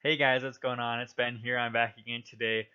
Hey guys, what's going on? It's Ben here. I'm back again today,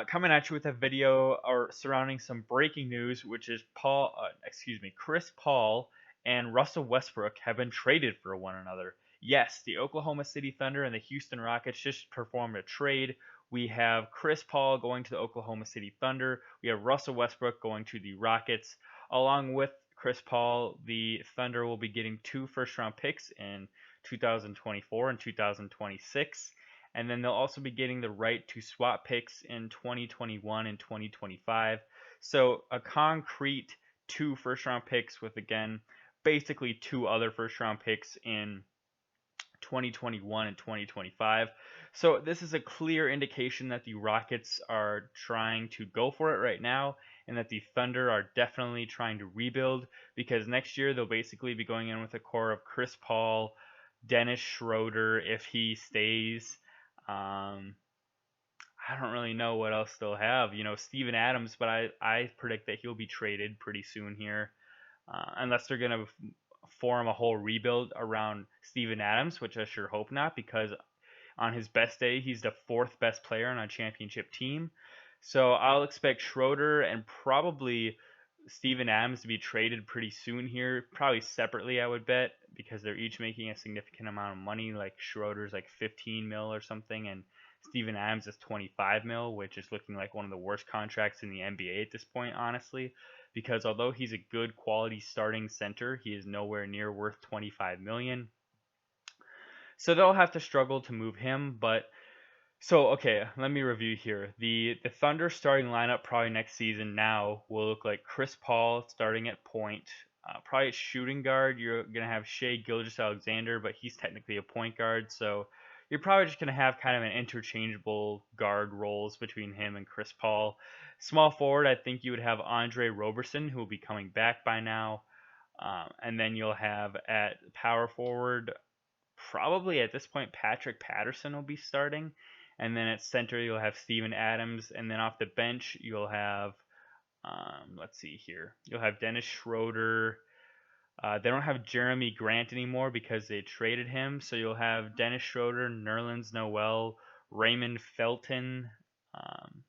coming at you with a video or surrounding some breaking news, which is Chris Paul and Russell Westbrook have been traded for one another. Yes, the Oklahoma City Thunder and the Houston Rockets just performed a trade. We have Chris Paul going to the Oklahoma City Thunder. We have Russell Westbrook going to the Rockets. Along with Chris Paul, the Thunder will be getting two first round picks in 2024 and 2026. And then they'll also be getting the right to swap picks in 2021 and 2025. So a concrete two first round picks with, again, basically two other first round picks in 2021 and 2025. So this is a clear indication that the Rockets are trying to go for it right now, and that the Thunder are definitely trying to rebuild, because next year they'll basically be going in with a core of Chris Paul, Dennis Schroeder if he stays. Um, I don't really know what else they'll have. Steven Adams, but I predict that he'll be traded pretty soon here, unless they're going to form a whole rebuild around Steven Adams, which I sure hope not, because on his best day, he's the fourth best player on a championship team. So I'll expect Schroeder and probably Steven Adams to be traded pretty soon here, probably separately, I would bet, because they're each making a significant amount of money. Like Schroeder's like 15 mil or something, and Steven Adams is 25 mil, which is looking like one of the worst contracts in the NBA at this point, honestly. Because although he's a good quality starting center, he is nowhere near worth 25 million. So they'll have to struggle to move him, but okay, let me review here. The Thunder starting lineup probably next season now will look like Chris Paul starting at point. Probably at shooting guard, you're gonna have Shea Gilgeous-Alexander, but he's technically a point guard, so you're probably just gonna have kind of an interchangeable guard roles between him and Chris Paul. Small forward, I think you would have Andre Roberson, who will be coming back by now, and then you'll have at power forward, probably at this point Patrick Patterson will be starting, and then at center you'll have Steven Adams, and then off the bench you'll have let's see here, you'll have Dennis Schroeder. They don't have Jeremy Grant anymore because they traded him, so you'll have Dennis Schroeder, Nerlens Noel, Raymond Felton. Um,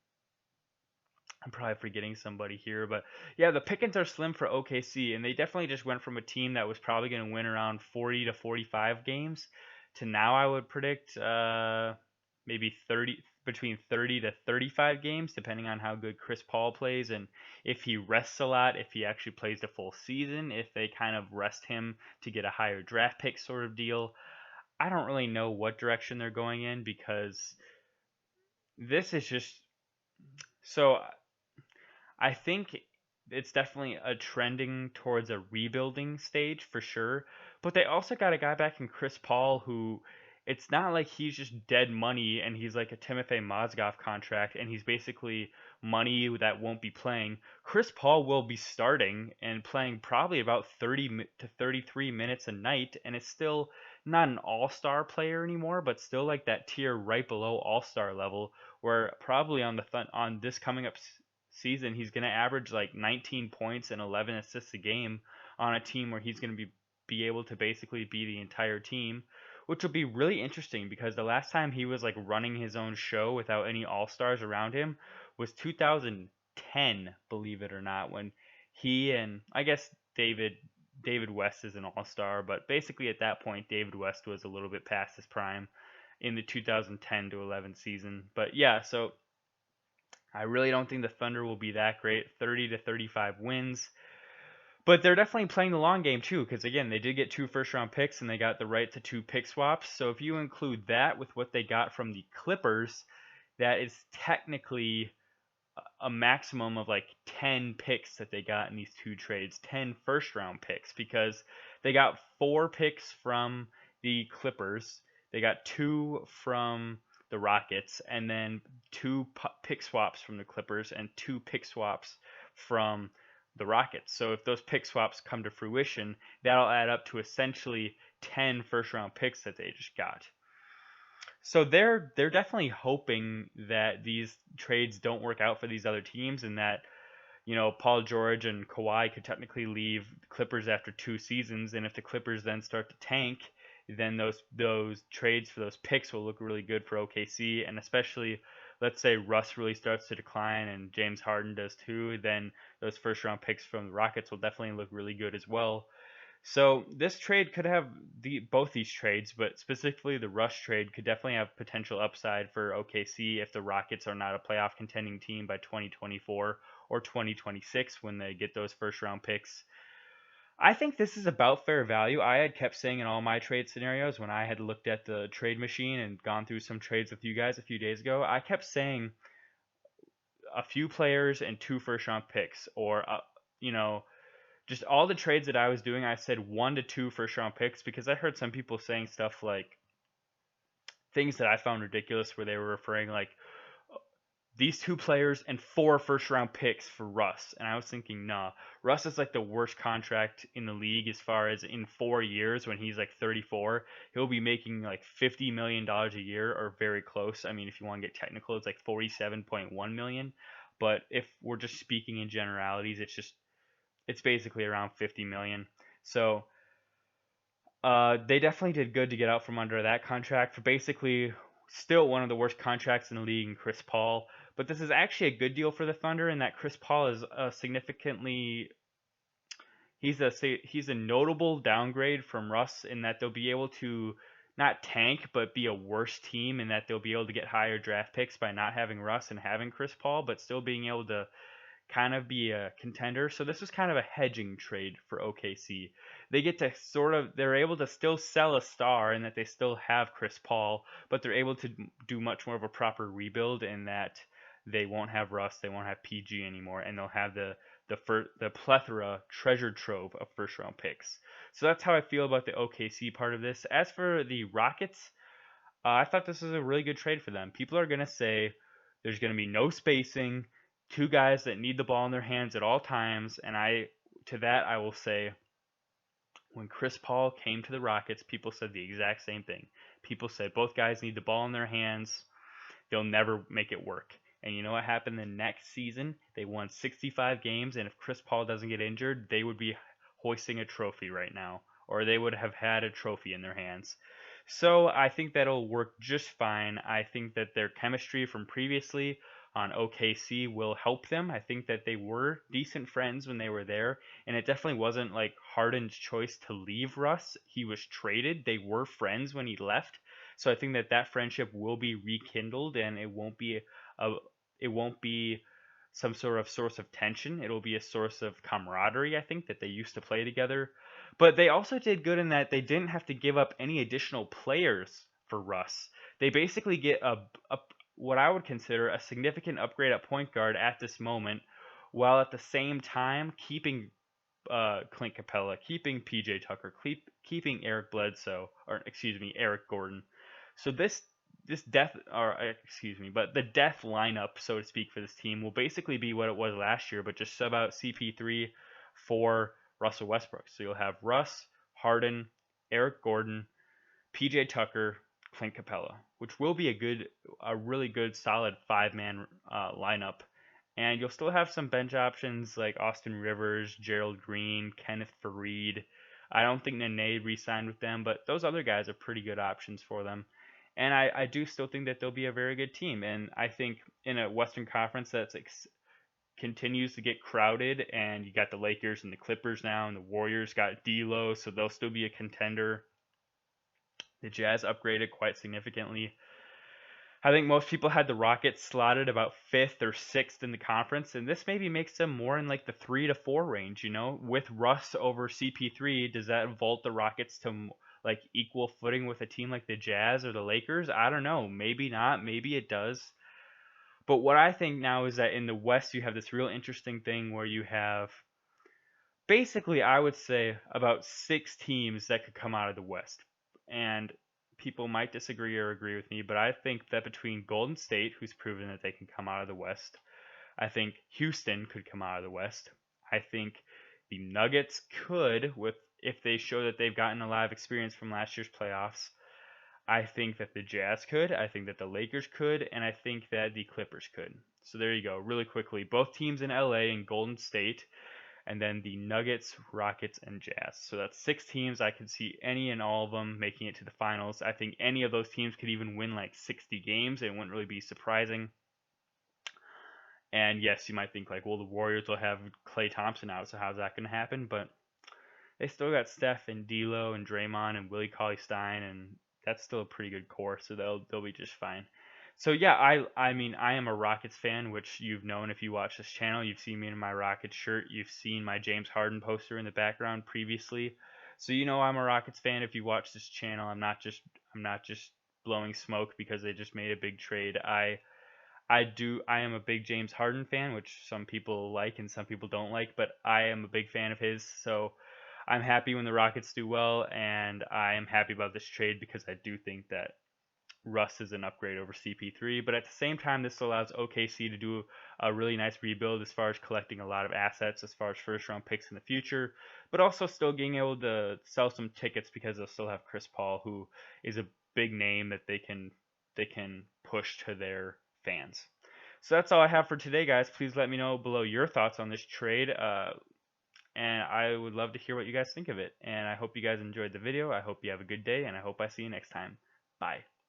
I'm probably forgetting somebody here, but yeah, the pickings are slim for OKC, and they definitely just went from a team that was probably going to win around 40 to 45 games to now I would predict maybe 30, between 30 to 35 games, depending on how good Chris Paul plays and if he rests a lot, if he actually plays the full season, if they kind of rest him to get a higher draft pick sort of deal. I don't really know what direction they're going in, because this is just so I think it's definitely a trending towards a rebuilding stage for sure. But they also got a guy back in Chris Paul who, it's not like he's just dead money and he's like a Timofey Mozgov contract and he's basically money that won't be playing. Chris Paul will be starting and playing probably about 30 to 33 minutes a night, and it's still not an all-star player anymore, but still like that tier right below all-star level, where probably on this coming up season, he's going to average like 19 points and 11 assists a game on a team where he's going to be able to basically be the entire team, which will be really interesting, because the last time he was like running his own show without any all-stars around him was 2010, believe it or not, when he and I guess David West is an all-star, but basically at that point David West was a little bit past his prime in the 2010 to 11 season. But yeah, so I really don't think the Thunder will be that great. 30 to 35 wins. But they're definitely playing the long game too, because again, they did get two first round picks and they got the right to two pick swaps. So if you include that with what they got from the Clippers, that is technically a maximum of like 10 picks that they got in these two trades, 10 first round picks, because they got four picks from the Clippers, they got two from the Rockets, and then two pick swaps from the Clippers and two pick swaps from the Rockets. So if those pick swaps come to fruition, that'll add up to essentially 10 first round picks that they just got. So they're definitely hoping that these trades don't work out for these other teams, and that Paul George and Kawhi could technically leave the Clippers after two seasons, and if the Clippers then start to tank, then those trades for those picks will look really good for OKC, and especially let's say Russ really starts to decline and James Harden does too, then those first round picks from the Rockets will definitely look really good as well. So this trade could have both these trades, but specifically the Rush trade could definitely have potential upside for OKC if the Rockets are not a playoff contending team by 2024 or 2026 when they get those first round picks. I think this is about fair value. I had kept saying in all my trade scenarios when I had looked at the trade machine and gone through some trades with you guys a few days ago, I kept saying a few players and two first round picks, or you know, just all the trades that I was doing. I said 1 to 2 first round picks because I heard some people saying stuff like things that I found ridiculous, where they were referring like these two players and 4 first round picks for Russ. And I was thinking, nah, Russ is like the worst contract in the league as far as in 4 years when he's like 34. He'll be making like $50 million a year or very close. I mean, if you want to get technical, it's like 47.1 million. But if we're just speaking in generalities, it's basically around 50 million. So they definitely did good to get out from under that contract for basically still one of the worst contracts in the league in Chris Paul. But this is actually a good deal for the Thunder in that Chris Paul is significantly he's a notable downgrade from Russ in that they'll be able to not tank but be a worse team, in that they'll be able to get higher draft picks by not having Russ and having Chris Paul, but still being able to kind of be a contender. So this was kind of a hedging trade for OKC. They get to they're able to still sell a star in that they still have Chris Paul, but they're able to do much more of a proper rebuild in that they won't have Russ, they won't have PG anymore, and they'll have the plethora treasure trove of first round picks. So that's how I feel about the OKC part of this. As for the Rockets, I thought this was a really good trade for them. People are going to say there's going to be no spacing, two guys that need the ball in their hands at all times, and I will say when Chris Paul came to the Rockets, people said the exact same thing. People said both guys need the ball in their hands. They'll never make it work. And you know what happened the next season? They won 65 games, and if Chris Paul doesn't get injured, they would be hoisting a trophy right now, or they would have had a trophy in their hands. So I think that'll work just fine. I think that their chemistry from previously on OKC will help them. I think that they were decent friends when they were there, and it definitely wasn't like Harden's choice to leave Russ. He was traded. They were friends when he left. So I think that that friendship will be rekindled, and a it won't be some sort of source of tension. It'll be a source of camaraderie, I think, that they used to play together. But they also did good in that they didn't have to give up any additional players for Russ. They basically get a what I would consider a significant upgrade at point guard at this moment, while at the same time keeping Clint Capella, keeping PJ Tucker, keeping Eric Bledsoe, or excuse me, Eric Gordon. So this death, or excuse me, but the death lineup, so to speak, for this team will basically be what it was last year, but just sub out CP3 for Russell Westbrook. So you'll have Russ, Harden, Eric Gordon, PJ Tucker, Clint Capella, which will be a really good, solid 5-man lineup. And you'll still have some bench options like Austin Rivers, Gerald Green, Kenneth Faried. I don't think Nene re-signed with them, but those other guys are pretty good options for them. And I do still think that they'll be a very good team. And I think in a Western Conference that's continues to get crowded, and you got the Lakers and the Clippers now, and the Warriors got D'Lo, so they'll still be a contender. The Jazz upgraded quite significantly. I think most people had the Rockets slotted about 5th or 6th in the conference, and this maybe makes them more in like the 3 to 4 range, you know? With Russ over CP3, does that vault the Rockets to like equal footing with a team like the Jazz or the Lakers? I don't know. Maybe not. Maybe it does. But what I think now is that in the West, you have this real interesting thing where you have basically, I would say, about 6 teams that could come out of the West. And people might disagree or agree with me, but I think that between Golden State, who's proven that they can come out of the West, I think Houston could come out of the West. I think the Nuggets could, with if they show that they've gotten a lot of experience from last year's playoffs. I think that the Jazz could, I think that the Lakers could, and I think that the Clippers could. So there you go, really quickly. Both teams in LA and Golden State. and then the Nuggets, Rockets, and Jazz. So that's 6 teams. I could see any and all of them making it to the finals. I think any of those teams could even win like 60 games. It wouldn't really be surprising. And yes, you might think like, well, the Warriors will have Klay Thompson out, so how's that going to happen? But they still got Steph and D'Lo and Draymond and Willie Cauley-Stein, and that's still a pretty good core, so they'll be just fine. So yeah, I mean I am a Rockets fan, which you've known if you watch this channel. You've seen me in my Rockets shirt. You've seen my James Harden poster in the background previously. So you know I'm a Rockets fan if you watch this channel. I'm not just blowing smoke because they just made a big trade. I am a big James Harden fan, which some people like and some people don't like, but I am a big fan of his. So I'm happy when the Rockets do well, and I am happy about this trade because I do think that Russ is an upgrade over CP3. But at the same time, this allows OKC to do a really nice rebuild as far as collecting a lot of assets, as far as first round picks in the future, but also still being able to sell some tickets because they'll still have Chris Paul, who is a big name that they can push to their fans. So that's all I have for today, guys. Please let me know below your thoughts on this trade. And I would love to hear what you guys think of it. And I hope you guys enjoyed the video. I hope you have a good day, and I hope I see you next time. Bye.